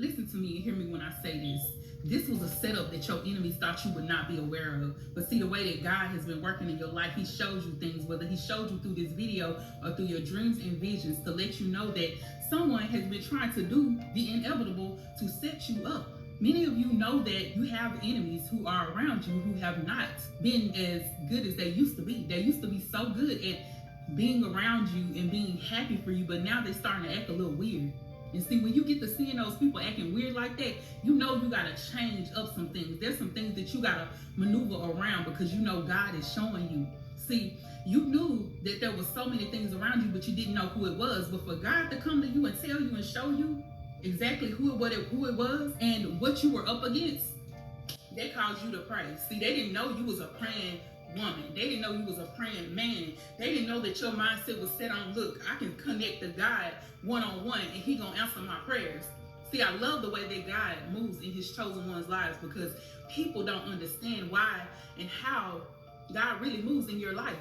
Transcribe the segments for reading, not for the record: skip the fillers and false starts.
listen to me and hear me when I say this. This was a setup that your enemies thought you would not be aware of. But see, the way that God has been working in your life, he shows you things, whether he showed you through this video or through your dreams and visions, to let you know that someone has been trying to do the inevitable to set you up. Many of you know that you have enemies who are around you who have not been as good as they used to be. They used to be so good at being around you and being happy for you, but now they're starting to act a little weird. And see, when you get to seeing those people acting weird like that, you know you got to change up some things. There's some things that you got to maneuver around because you know God is showing you. See, you knew that there was so many things around you, but you didn't know who it was. But for God to come to you and tell you and show you exactly who it was and what you were up against, that caused you to pray. See, they didn't know you was a praying woman. They didn't know you was a praying man. They didn't know that your mindset was set on, look, I can connect to God one-on-one and he gonna answer my prayers. See, I love the way that God moves in his chosen ones' lives, because people don't understand why and how God really moves in your life.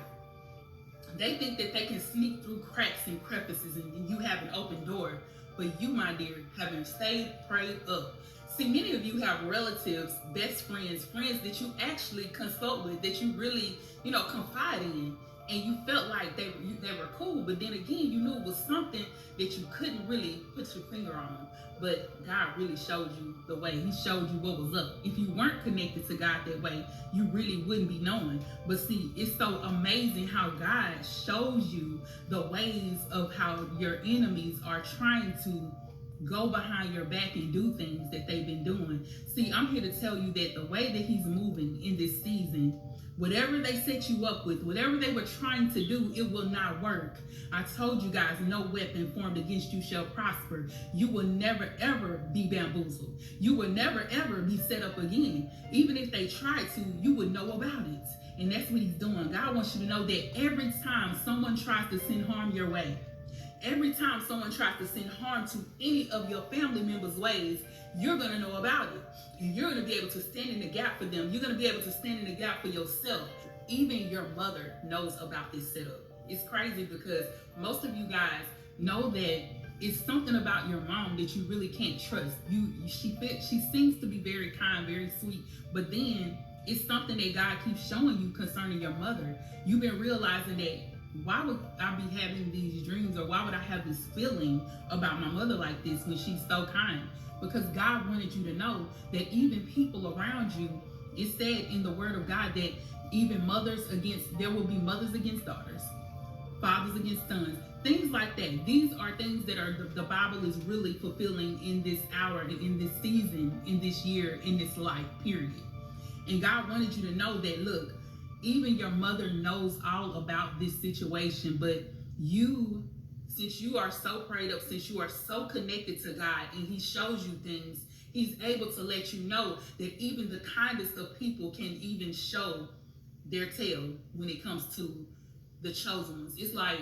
They think that they can sneak through cracks and crevices and you have an open door. But you, my dear, have stayed prayed up. See, many of you have relatives, best friends, friends that you actually consult with, that you really, confide in. And you felt like they were cool, but then again, you knew it was something that you couldn't really put your finger on. But God really showed you the way. He showed you what was up. If you weren't connected to God that way, you really wouldn't be knowing. But see, it's so amazing how God shows you the ways of how your enemies are trying to go behind your back and do things that they've been doing. See, I'm here to tell you that the way that he's moving in this season, whatever they set you up with, whatever they were trying to do, it will not work. I told you guys, no weapon formed against you shall prosper. You will never, ever be bamboozled. You will never, ever be set up again. Even if they tried to, you would know about it. And that's what he's doing. God wants you to know that every time someone tries to send harm your way, every time someone tries to send harm to any of your family members' ways, you're going to know about it. And you're going to be able to stand in the gap for them. You're going to be able to stand in the gap for yourself. Even your mother knows about this setup. It's crazy because most of you guys know that it's something about your mom that you really can't trust. She seems to be very kind, very sweet, but then it's something that God keeps showing you concerning your mother. You've been realizing that, why would I be having these dreams, or why would I have this feeling about my mother like this when she's so kind? Because God wanted you to know that even people around you, it said in the word of God that even there will be mothers against daughters, fathers against sons, things like that. These are things that the Bible is really fulfilling in this hour, and in this season, in this year, in this life, period. And God wanted you to know that, look, even your mother knows all about this situation, but you, since you are so prayed up, since you are so connected to God and he shows you things, he's able to let you know that even the kindest of people can even show their tail when it comes to the chosen ones. It's like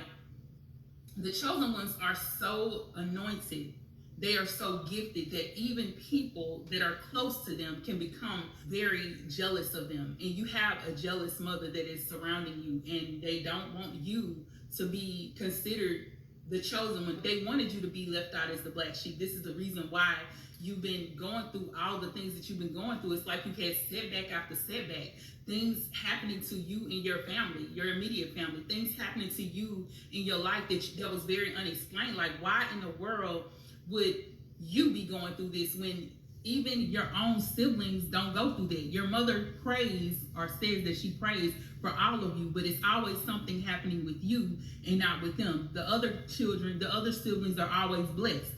the chosen ones are so anointed. They are so gifted that even people that are close to them can become very jealous of them. And you have a jealous mother that is surrounding you, and they don't want you to be considered the chosen one. They wanted you to be left out as the black sheep. This is the reason why you've been going through all the things that you've been going through. It's like you've had setback after setback. Things happening to you in your family, your immediate family. Things happening to you in your life that was very unexplained. Like, why in the world would you be going through this when even your own siblings don't go through that? Your mother prays, or says that she prays for all of you, but it's always something happening with you and not with them. The other children, the other siblings are always blessed,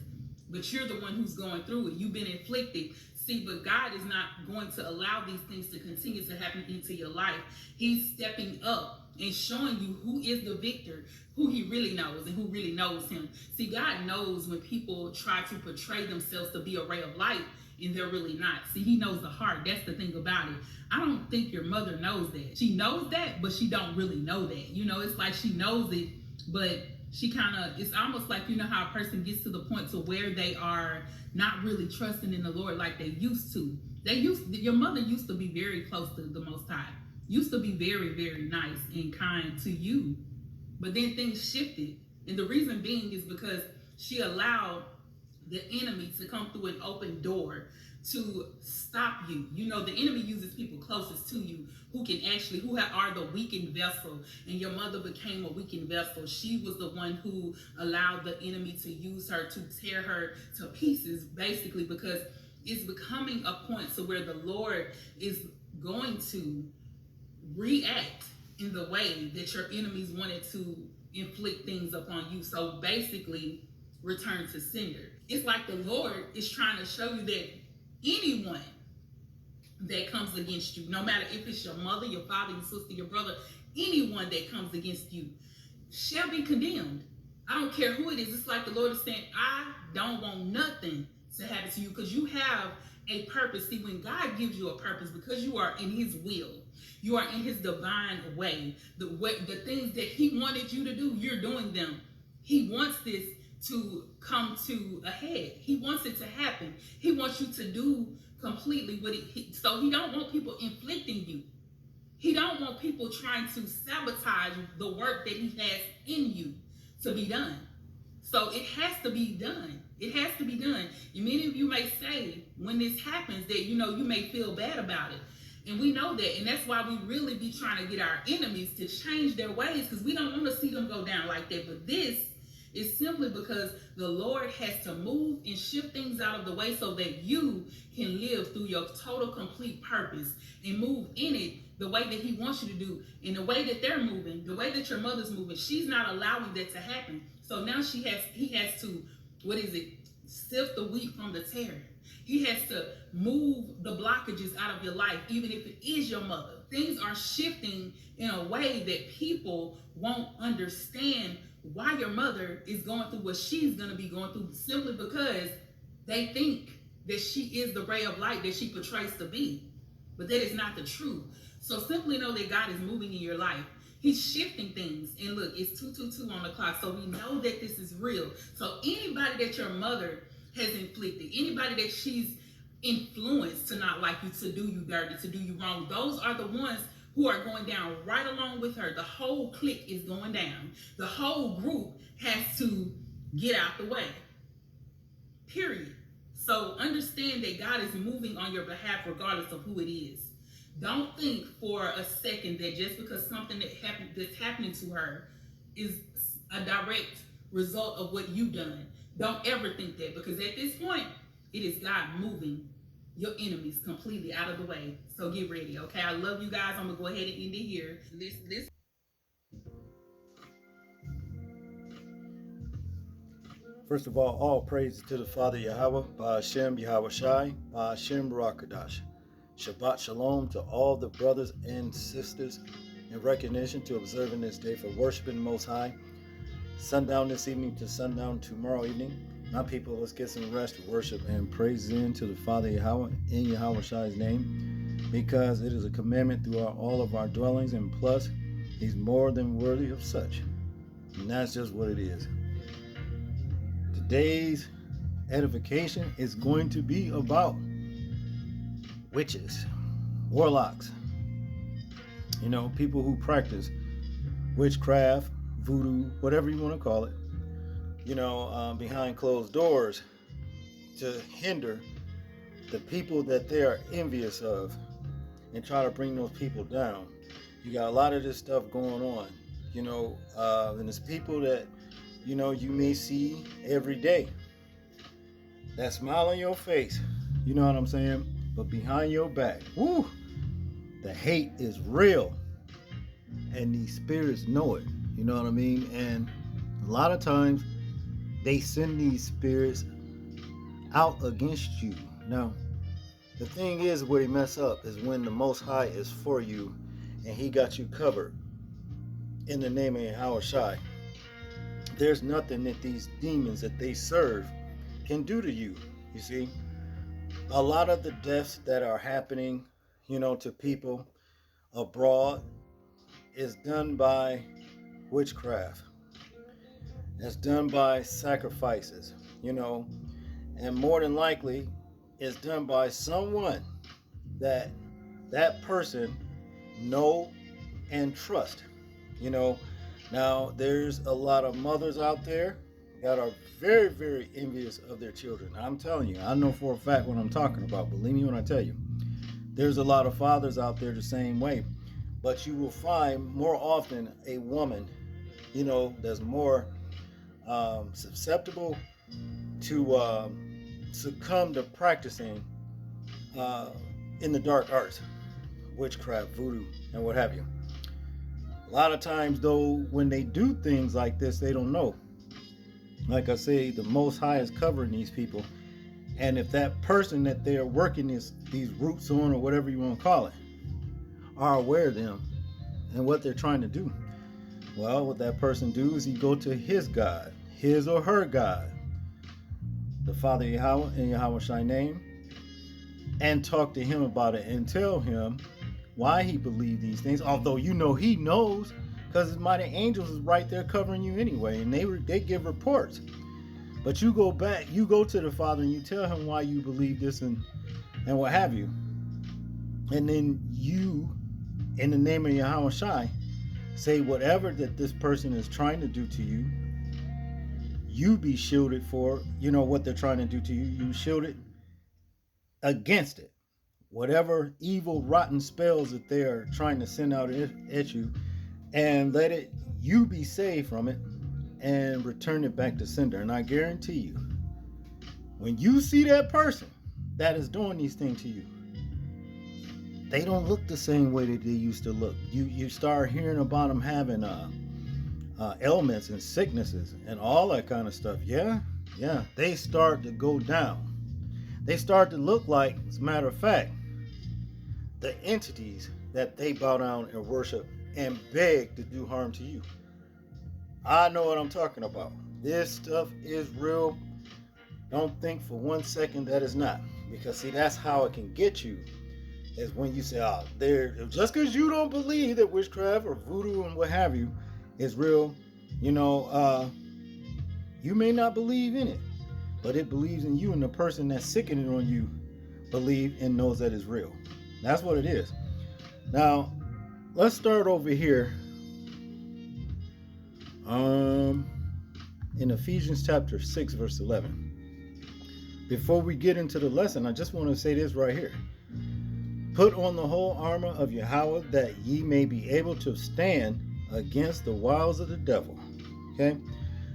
but you're the one who's going through it. You've been inflicted. See, but God is not going to allow these things to continue to happen into your life. He's stepping up and showing you who is the victor, who he really knows and who really knows him. See, God knows when people try to portray themselves to be a ray of light and they're really not. See, he knows the heart. That's the thing about it. I don't think your mother knows that. She knows that, but she don't really know that. It's like she knows it, but she it's almost like, how a person gets to the point to where they are not really trusting in the Lord like they used to. Your mother used to be very close to the Most High. Used to be very, very nice and kind to you. But then things shifted. And the reason being is because she allowed the enemy to come through an open door to stop you. You know, the enemy uses people closest to you who can actually, are the weakened vessel. And your mother became a weakened vessel. She was the one who allowed the enemy to use her to tear her to pieces, basically, because it's becoming a point to where the Lord is going to react in the way that your enemies wanted to inflict things upon you. So basically, return to sender. It's like the Lord is trying to show you that anyone that comes against you, no matter if it's your mother, your father, your sister, your brother, anyone that comes against you shall be condemned. I don't care who it is. It's like the Lord is saying, I don't want nothing to happen to you because you have a purpose. See, when God gives you a purpose, because you are in his will, you are in his divine way, the things that he wanted you to do, you're doing them. He wants this to come to a head. He wants it to happen. He wants you to do completely what so he don't want people inflicting you. He don't want people trying to sabotage the work that he has in you to be done. So it has to be done. It has to be done. And many of you may say when this happens that, you may feel bad about it. And we know that. And that's why we really be trying to get our enemies to change their ways, because we don't want to see them go down like that. But this is simply because the Lord has to move and shift things out of the way so that you can live through your total, complete purpose and move in it the way that he wants you to do, in the way that they're moving, the way that your mother's moving. She's not allowing that to happen. So now he has to, sift the wheat from the tare. He has to move the blockages out of your life, even if it is your mother. Things are shifting in a way that people won't understand why your mother is going through what she's going to be going through, simply because they think that she is the ray of light that she portrays to be. But that is not the truth. So simply know that God is moving in your life. He's shifting things. And look, it's 2:22 on the clock. So we know that this is real. So anybody that your mother has inflicted, anybody that she's influenced to not like you, to do you dirty, to do you wrong, those are the ones who are going down right along with her. The whole clique is going down. The whole group has to get out the way. Period. So understand that God is moving on your behalf regardless of who it is. Don't think for a second that just because something that's happening to her is a direct result of what you've done. Don't ever think that, because at this point, it is God moving your enemies completely out of the way. So get ready, okay? I love you guys. I'm gonna go ahead and end it here. This First of all praise to the Father Yahweh, Ba'ashem Yahweh Shai, Ba'ashem Barakadash. Shabbat Shalom to all the brothers and sisters in recognition to observing this day for worshiping the Most High. Sundown this evening to sundown tomorrow evening. My people, let's get some rest, worship, and praise in to the Father Yahweh in Yahweh Shai's name, because it is a commandment throughout all of our dwellings, and plus, he's more than worthy of such. And that's just what it is. Today's edification is going to be about witches, warlocks, people who practice witchcraft, voodoo, whatever you want to call it, behind closed doors to hinder the people that they are envious of and try to bring those people down. You got a lot of this stuff going on, and it's people that, you may see every day. That smile on your face, you know what I'm saying? But behind your back, whoo, the hate is real. And these spirits know it, you know what I mean? And a lot of times they send these spirits out against you. Now, the thing is, where they mess up is when the Most High is for you and he got you covered in the name of Yahweh Shai. There's nothing that these demons that they serve can do to you, you see? A lot of the deaths that are happening, to people abroad is done by witchcraft. It's done by sacrifices, and more than likely it's done by someone that person know and trust. Now there's a lot of mothers out there that are very, very envious of their children. I'm telling you, I know for a fact what I'm talking about. Believe me when I tell you. There's a lot of fathers out there the same way, but you will find more often a woman, that's more susceptible to succumb to practicing uh, in the dark arts, witchcraft, voodoo, and what have you. A lot of times, though, when they do things like this, they don't know. Like I say, the Most High is covering these people. And if that person that they are working these roots on, or whatever you want to call it, are aware of them and what they're trying to do, well, what that person do is he go to his God, his or her God, the Father Yahweh in Yahweh Shai name, and talk to him about it and tell him why he believed these things. Although he knows, because his mighty angels is right there covering you anyway, and they give reports. But you go to the Father and you tell him why you believe this and what have you. And then you, in the name of Yahweh Shai, say whatever that this person is trying to do to you, you be shielded for, what they're trying to do to you. You shielded against it. Whatever evil, rotten spells that they are trying to send out at you, and let you be saved from it and return it back to sender. And I guarantee you, when you see that person that is doing these things to you, they don't look the same way that they used to look. You start hearing about them having ailments and sicknesses and all that kind of stuff. Yeah, they start to go down. They start to look like, as a matter of fact, the entities that they bow down and worship and beg to do harm to you. I know what I'm talking about. This stuff is real. Don't think for 1 second that it's not. Because see, that's how it can get you. Is when you say, just because you don't believe that witchcraft or voodoo and what have you is real, you may not believe in it, but it believes in you, and the person that's sickening on you believe and knows that it's real. That's what it is. Now, let's start over here. In Ephesians chapter 6, verse 11. Before we get into the lesson, I just want to say this right here. Put on the whole armor of Yahweh, that ye may be able to stand against the wiles of the devil. Okay?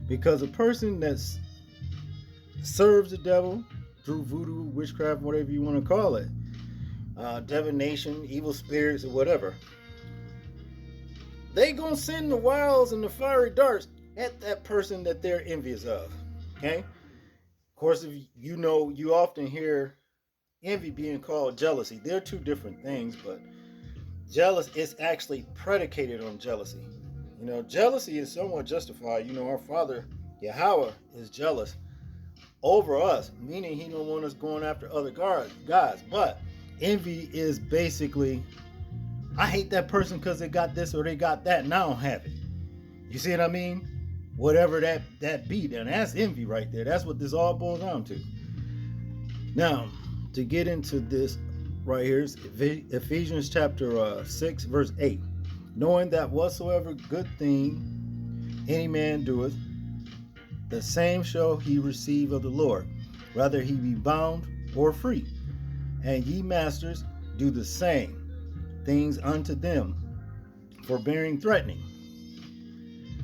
Because a person that serves the devil through voodoo, witchcraft, whatever you want to call it, divination, evil spirits, or whatever, they gonna send the wiles and the fiery darts at that person that they're envious of. Okay? Of course, if you often hear envy being called jealousy. They're two different things, but jealous is actually predicated on jealousy. Jealousy is somewhat justified. Our Father Yahweh is jealous over us, meaning he don't want us going after other gods. But envy is basically, I hate that person because they got this or they got that and I don't have it. You see what I mean? Whatever that be, then that's envy right there. That's what this all boils down to. Now, to get into this right here is Ephesians chapter 6, verse 8. Knowing that whatsoever good thing any man doeth, the same shall he receive of the Lord, whether he be bound or free. And ye masters, do the same things unto them, forbearing threatening,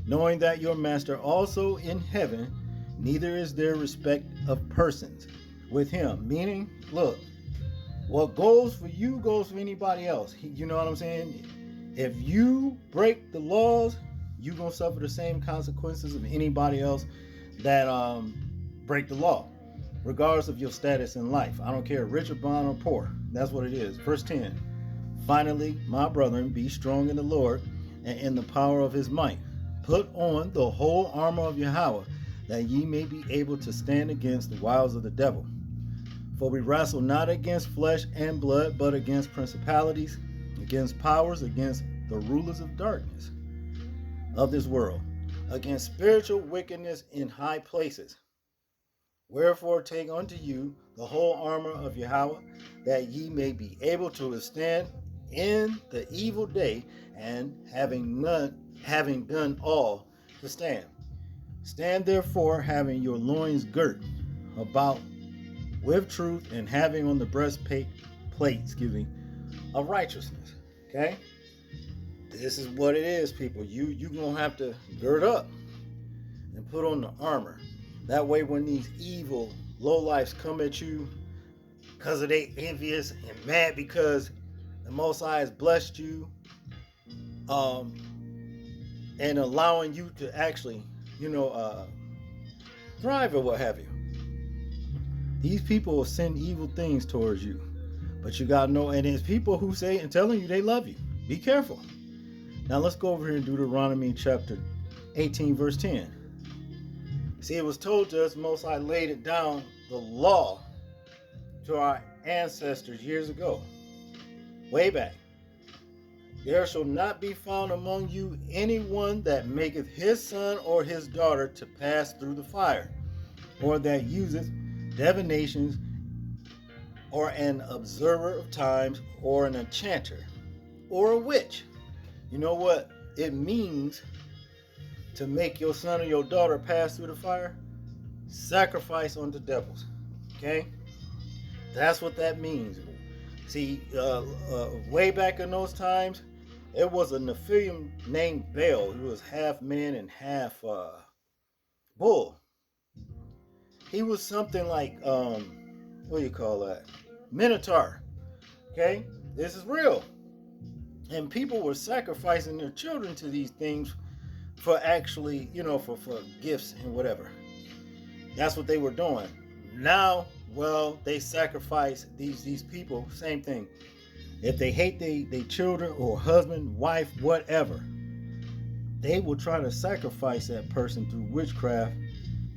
knowing that your master also in heaven, neither is there respect of persons with him. Meaning, look, what goes for you goes for anybody else. You know what I'm saying? If you break the laws, you're going to suffer the same consequences of anybody else that break the law, regardless of your status in life. I don't care, rich or bond or poor. That's what it is. Verse 10. Finally, my brethren, be strong in the Lord and in the power of his might. Put on the whole armor of Yahweh, that ye may be able to stand against the wiles of the devil. For we wrestle not against flesh and blood, but against principalities, against powers, against the rulers of darkness of this world, against spiritual wickedness in high places. Wherefore take unto you the whole armor of Yahweh, that ye may be able to withstand in the evil day, and having done all, to stand. Stand therefore, having your loins girt about with truth, and having on the breastplate, of righteousness. Okay, this is what it is, people. You gonna have to gird up and put on the armor. That way, when these evil lowlifes come at you, because of they envious and mad because the Most High has blessed you, um, and allowing you to actually, thrive or what have you. These people will send evil things towards you, but you gotta know. And it's people who say and telling you they love you. Be careful. Now let's go over here in Deuteronomy chapter 18, verse 10. See, it was told to us, Most High laid it down, the law, to our ancestors years ago, way back. There shall not be found among you anyone that maketh his son or his daughter to pass through the fire, or that useth divinations, or an observer of times, or an enchanter, or a witch. You know what it means to make your son or your daughter pass through the fire? Sacrifice unto devils. Okay? That's what that means. See, way back in those times, it was a Nephilim named Baal. He was half man and half bull. He was something like, what do you call that? Minotaur. Okay? This is real. And people were sacrificing their children to these things for actually, for gifts and whatever. That's what they were doing. Now, well, they sacrifice these people, same thing. If they hate their children or husband, wife, whatever, they will try to sacrifice that person through witchcraft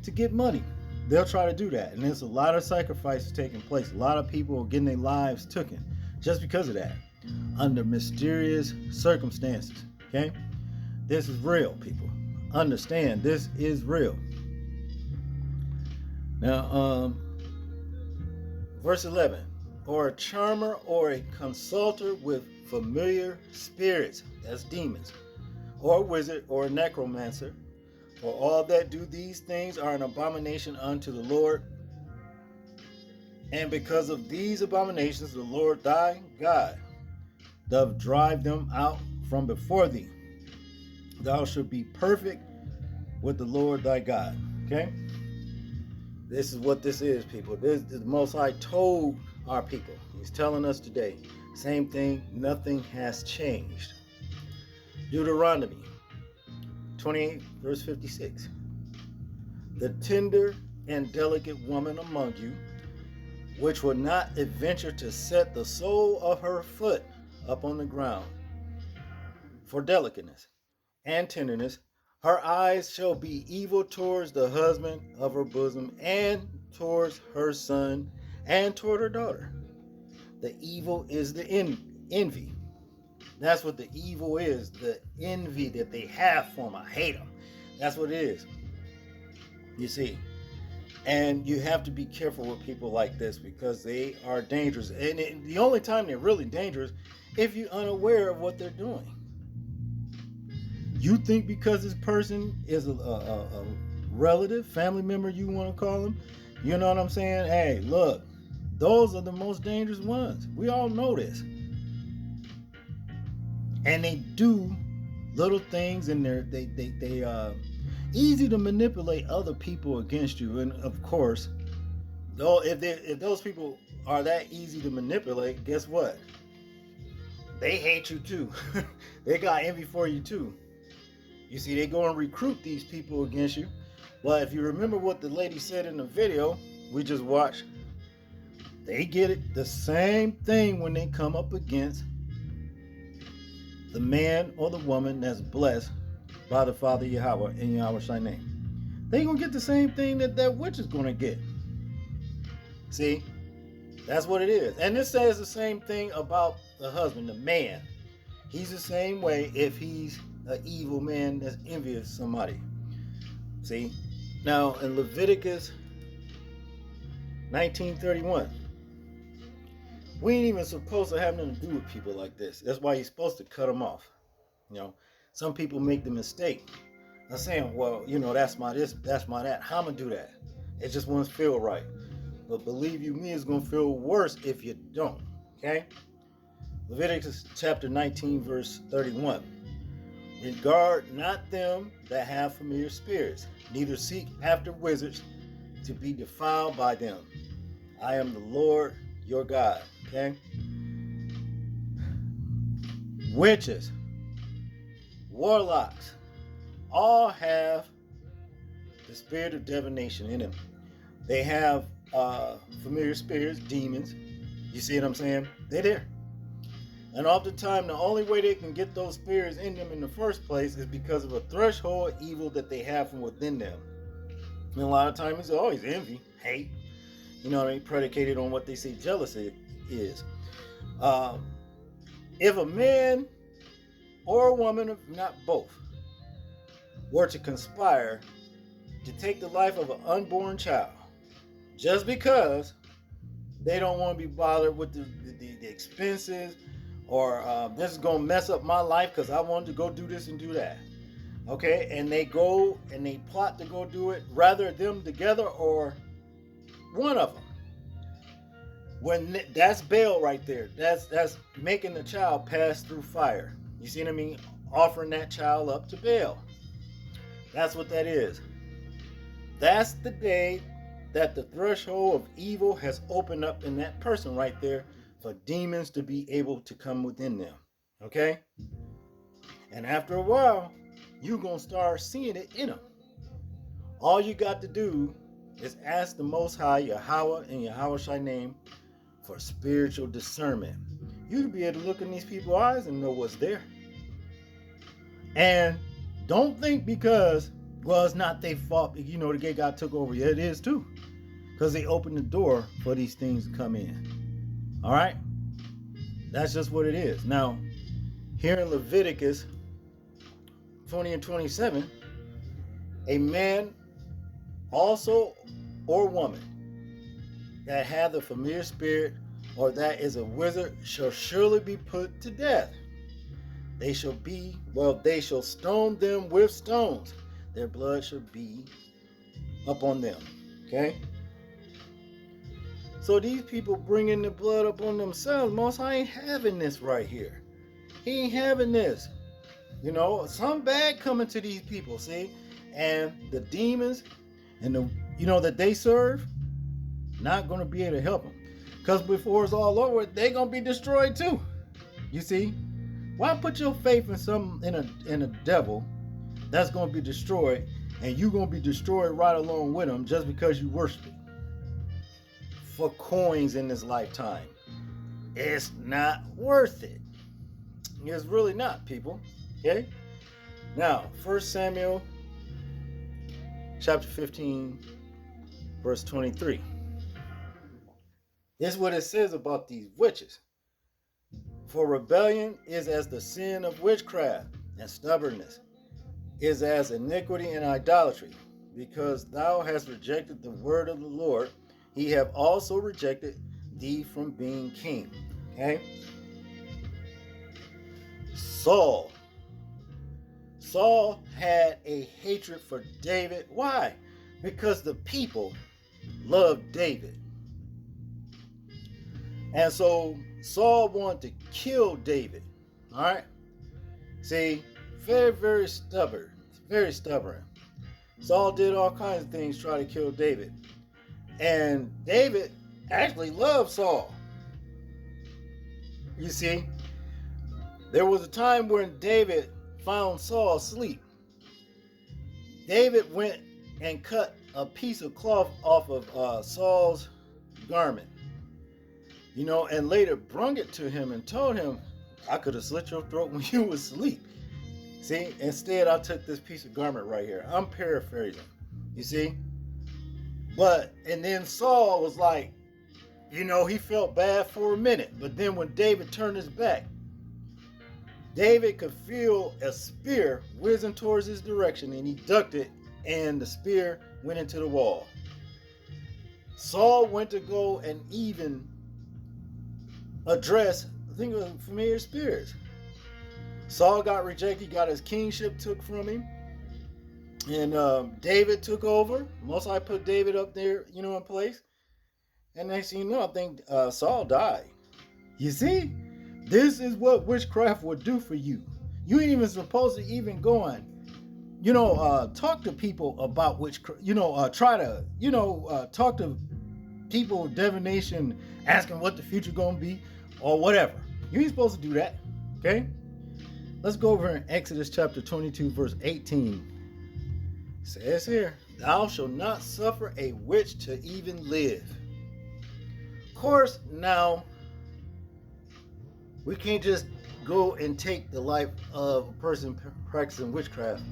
to get money. They'll try to do that. And there's a lot of sacrifices taking place. A lot of people are getting their lives taken just because of that, under mysterious circumstances. Okay? This is real, people. Understand, this is real. Now, verse 11. Or a charmer or a consulter with familiar spirits, that's demons, or a wizard or a necromancer, for all that do these things are an abomination unto the Lord. And because of these abominations, the Lord thy God doth drive them out from before thee. Thou shalt be perfect with the Lord thy God. Okay? This is what this is, people. This is the Most High told our people. He's telling us today. Same thing. Nothing has changed. Deuteronomy 28, verse 56. The tender and delicate woman among you, which will not adventure to set the sole of her foot up on the ground, for delicateness and tenderness, her eyes shall be evil towards the husband of her bosom, and towards her son, and toward her daughter. The evil is the envy. That's what the evil is, the envy that they have for them. I hate them. That's what it is. You see. And you have to be careful with people like this because they are dangerous. And the only time they're really dangerous if you're unaware of what they're doing. You think because this person is a relative, family member, you want to call them, you know what I'm saying? Hey, look, those are the most dangerous ones. We all know this. And they do little things, and they easy to manipulate other people against you. And of course, though, if those people are that easy to manipulate, guess what? They hate you too. They got envy for you too. You see, they go and recruit these people against you. Well, if you remember what the lady said in the video we just watched, they get it the same thing when they come up against the man or the woman that's blessed by the Father Yahweh in Yahweh's name. They gonna get the same thing that witch is gonna get. See, that's what it is. And this says the same thing about the husband, the man. He's the same way if he's an evil man that's envious somebody. See, now in Leviticus 19:31, we ain't even supposed to have nothing to do with people like this. That's why you're supposed to cut them off. You know, some people make the mistake I'm saying, well, that's my this, that's my that. How I'm gonna do that? It just won't feel right. But believe you me, it's gonna feel worse if you don't. Okay? Leviticus chapter 19, verse 31. Regard not them that have familiar spirits, neither seek after wizards to be defiled by them. I am the Lord your God. Okay? Witches, warlocks, all have the spirit of divination in them. They have familiar spirits, demons. You see what I'm saying? They're there. And oftentimes, the only way they can get those spirits in them in the first place is because of a threshold of evil that they have from within them. And a lot of times, it's always envy, hate. Predicated on what they say jealousy is. If a man or a woman, if not both, were to conspire to take the life of an unborn child just because they don't want to be bothered with the expenses, or this is going to mess up my life because I wanted to go do this and do that. Okay, and they go and they plot to go do it, rather them together or one of them. When that's bail right there. That's making the child pass through fire. You see what I mean? Offering that child up to bail. That's what that is. That's the day that the threshold of evil has opened up in that person right there for demons to be able to come within them. Okay? And after a while, you're going to start seeing it in them. All you got to do is ask the Most High, Yahweh and Yahweh name, for spiritual discernment. You'll be able to look in these people's eyes and know what's there. And don't think because, well, it's not their fault, the gay guy took over. Yeah, it is too. Because they opened the door for these things to come in. All right? That's just what it is. Now, here in Leviticus 20 and 27, a man also or woman that hath a familiar spirit or that is a wizard shall surely be put to death. They shall stone them with stones. Their blood shall be upon them. Okay? So these people bringing the blood up on themselves. Most High ain't having this right here. He ain't having this. Some bad coming to these people, see? And the demons and that they serve, not going to be able to help them. Because before it's all over, they're going to be destroyed too. You see? Why put your faith in a devil that's going to be destroyed, and you're going to be destroyed right along with them just because you worship it for coins in this lifetime? It's not worth it. It's really not, people. Okay? Now, 1 Samuel chapter 15, verse 23. This is what it says about these witches. For rebellion is as the sin of witchcraft, and stubbornness is as iniquity and idolatry. Because thou hast rejected the word of the Lord, he have also rejected thee from being king. Okay? Saul had a hatred for David. Why? Because the people loved David. And so Saul wanted to kill David. All right? See, very, very stubborn. Very stubborn. Saul did all kinds of things to try to kill David. And David actually loved Saul. You see, there was a time when David found Saul asleep. David went and cut a piece of cloth off of Saul's garment, and later brung it to him and told him, I could have slit your throat when you was asleep. See, instead I took this piece of garment right here. I'm paraphrasing, you see. And then Saul was like, he felt bad for a minute. But then when David turned his back, David could feel a spear whizzing towards his direction, and he ducked it, and the spear went into the wall. Saul went to go and even address, familiar spirits. Saul got rejected, got his kingship took from him. And David took over. Most I put David up there, in place. And next thing you know, I think Saul died. You see, this is what witchcraft will do for you. You ain't even supposed to even go on, talk to people about witchcraft. Try to, talk to people, divination, asking what the future gonna be or whatever. You ain't supposed to do that. Okay? Let's go over in Exodus chapter 22, verse 18. It says here, thou shalt not suffer a witch to even live. Of course, now we can't just go and take the life of a person practicing witchcraft.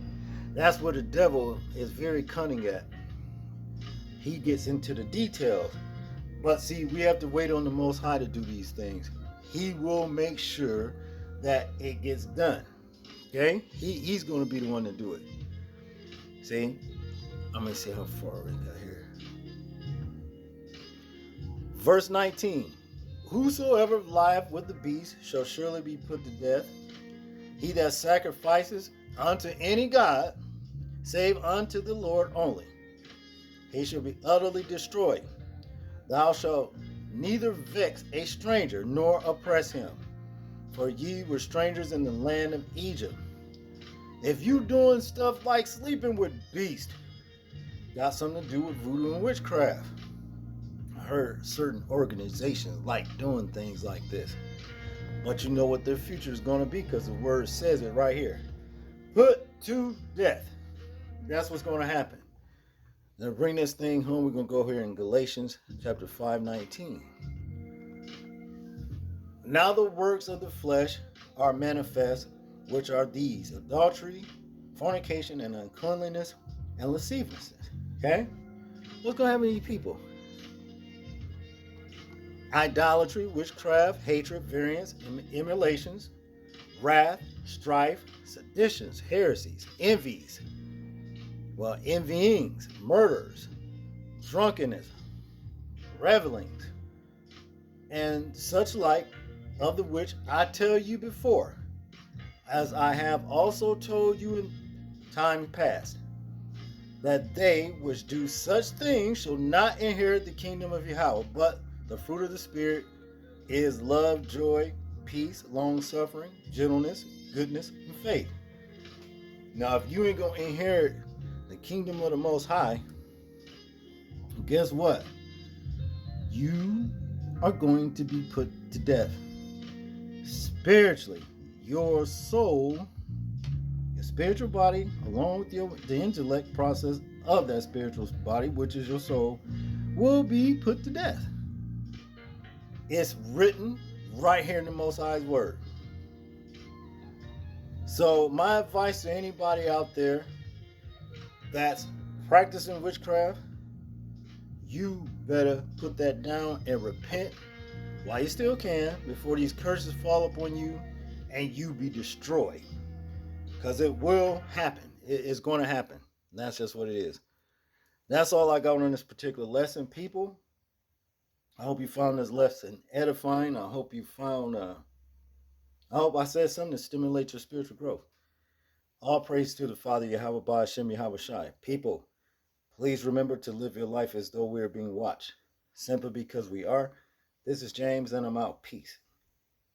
That's where the devil is very cunning at. He gets into the details. But see, we have to wait on the Most High to do these things. He will make sure that it gets done. Okay? He's going to be the one to do it. See? I'm going to see how far we got here. Verse 19. Whosoever lieth with the beast shall surely be put to death. He that sacrifices unto any god, save unto the Lord only, he shall be utterly destroyed. Thou shalt neither vex a stranger nor oppress him, for ye were strangers in the land of Egypt. If you doing stuff like sleeping with beasts, got something to do with voodoo and witchcraft. I heard certain organizations like doing things like this. But you know what their future is going to be, because the word says it right here. Put to death. That's what's going to happen. Now bring this thing home. We're going to go here in Galatians chapter 5:19. Now the works of the flesh are manifest, which are these: adultery, fornication, and uncleanliness, and lasciviousness. Okay? What's going to happen to these people? Idolatry, witchcraft, hatred, variance, emulations, wrath, strife, seditions, heresies, envies, envyings, murders, drunkenness, revelings, and such like, of the which I tell you before, as I have also told you in time past, that they which do such things shall not inherit the kingdom of Yahweh. But the fruit of the Spirit is love, joy, peace, long-suffering, gentleness, goodness, and faith. Now, if you ain't going to inherit the kingdom of the Most High, guess what? You are going to be put to death. Spiritually, your soul, your spiritual body, along with the intellect process of that spiritual body, which is your soul, will be put to death. It's written right here in the Most High's word. So my advice to anybody out there that's practicing witchcraft, you better put that down and repent while you still can, before these curses fall upon you and you be destroyed. Because it will happen. It's going to happen. And that's just what it is. That's all I got on this particular lesson, people. I hope you found this lesson edifying. I hope I said something to stimulate your spiritual growth. All praise to the Father, Yahweh Ba'ashem Yahweh Shai. People, please remember to live your life as though we are being watched. Simply because we are. This is James, and I'm out. Peace.